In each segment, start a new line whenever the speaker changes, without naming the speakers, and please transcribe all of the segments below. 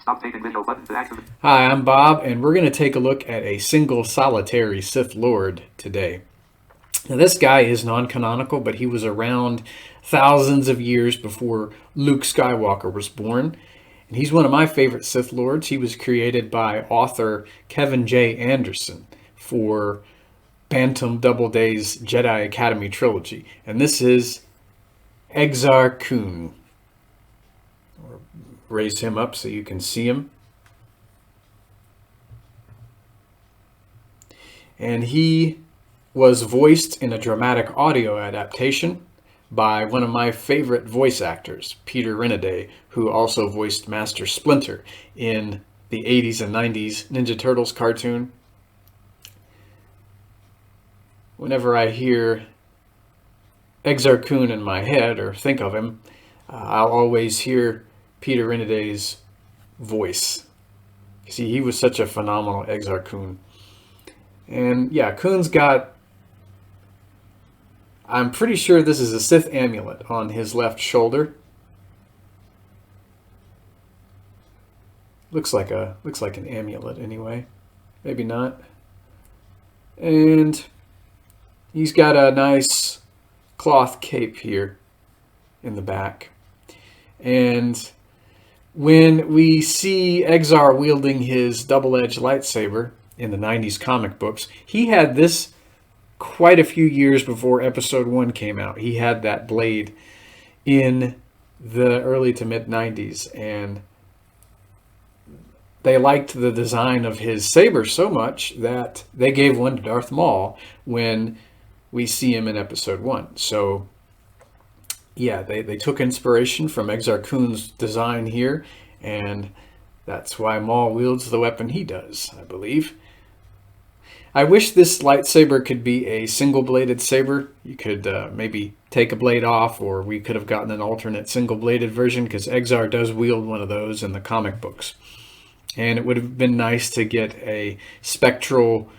Stop taking window button to activate.
Hi, I'm Bob, and we're going to take a look at a single solitary Sith Lord today. Now, this guy is non-canonical, but he was around thousands of years before Luke Skywalker was born. And he's one of my favorite Sith Lords. He was created by author Kevin J. Anderson for Bantam Doubleday's Jedi Academy trilogy. And this is Exar Kun. Raise him up so you can see him. And he was voiced in a dramatic audio adaptation by one of my favorite voice actors, Peter Renaday, who also voiced Master Splinter in the 80s and 90s Ninja Turtles cartoon. Whenever I hear Exar Kun in my head or think of him, I'll always hear Peter Renaday's voice. See, he was such a phenomenal Exar Kun. And yeah, Kun's got, I'm pretty sure this is a Sith amulet on his left shoulder. Looks like an amulet anyway. Maybe not. And he's got a nice cloth cape here in the back. And when we see Exar wielding his double-edged lightsaber in the 90s comic books, he had this quite a few years before Episode 1 came out. He had that blade in the early to mid-90s, and they liked the design of his saber so much that they gave one to Darth Maul when we see him in Episode 1. So yeah, they took inspiration from Exar Kun's design here, and that's why Maul wields the weapon he does, I believe. I wish this lightsaber could be a single-bladed saber. You could maybe take a blade off, or we could have gotten an alternate single-bladed version, because Exar does wield one of those in the comic books. And it would have been nice to get a spectral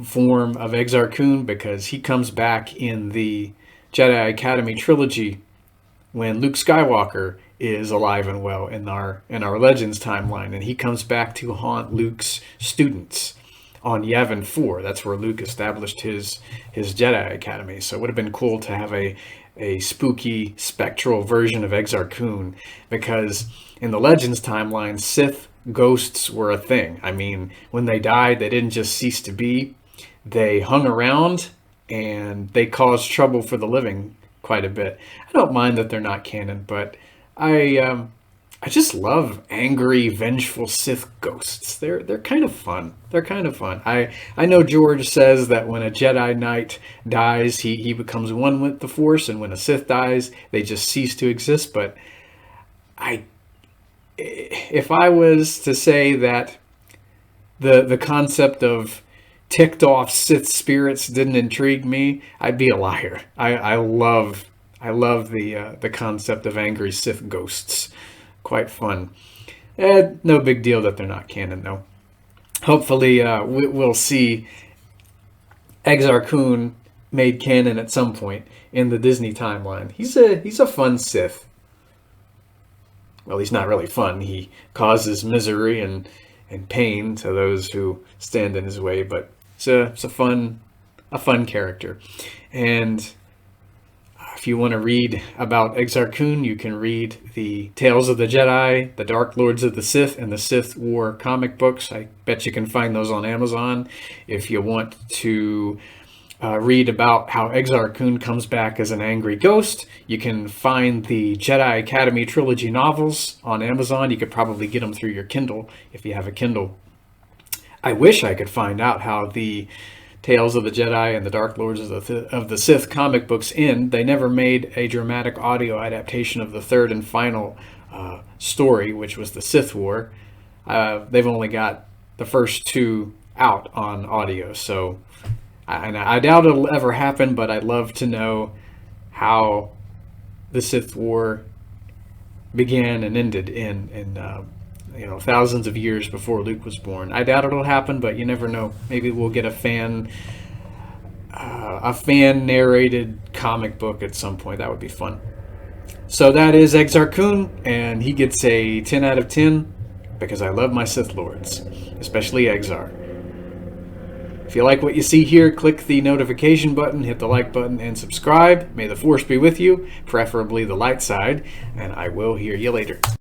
form of Exar Kun, because he comes back in the Jedi Academy trilogy when Luke Skywalker is alive and well in our Legends timeline, and he comes back to haunt Luke's students on Yavin 4. That's where Luke established his Jedi Academy. So it would have been cool to have a spooky, spectral version of Exar Kun, because in the Legends timeline, Sith ghosts were a thing. I mean, when they died, they didn't just cease to be. They hung around, and they caused trouble for the living quite a bit. I don't mind that they're not canon, but I just love angry, vengeful Sith ghosts. They're kind of fun. They're kind of fun. I know George says that when a Jedi Knight dies, he becomes one with the Force, and when a Sith dies, they just cease to exist. But if I was to say that the concept of ticked off Sith spirits didn't intrigue me, I'd be a liar. I love the concept of angry Sith ghosts. Quite fun. No big deal that they're not canon, though. Hopefully we'll see Exar Kun made canon at some point in the Disney timeline. He's a fun Sith. Well, he's not really fun. He causes misery and pain to those who stand in his way, but it's a fun character. And if you want to read about Exar Kun, you can read the Tales of the Jedi, the Dark Lords of the Sith, and the Sith War comic books. I bet you can find those on Amazon. If you want to read about how Exar Kun comes back as an angry ghost, you can find the Jedi Academy trilogy novels on Amazon. You could probably get them through your Kindle if you have a Kindle. I wish I could find out how the Tales of the Jedi and the Dark Lords of the Sith comic books end. They never made a dramatic audio adaptation of the third and final story, which was the Sith War. They've only got the first two out on audio, so I doubt it'll ever happen, but I'd love to know how the Sith War began and ended in thousands of years before Luke was born. I doubt it'll happen, but you never know. Maybe we'll get a fan narrated comic book at some point. That would be fun. So that is Exar Kun, and he gets a 10 out of 10 because I love my Sith Lords, especially Exar. If you like what you see here, click the notification button, hit the like button, and subscribe. May the Force be with you, preferably the light side, and I will hear you later.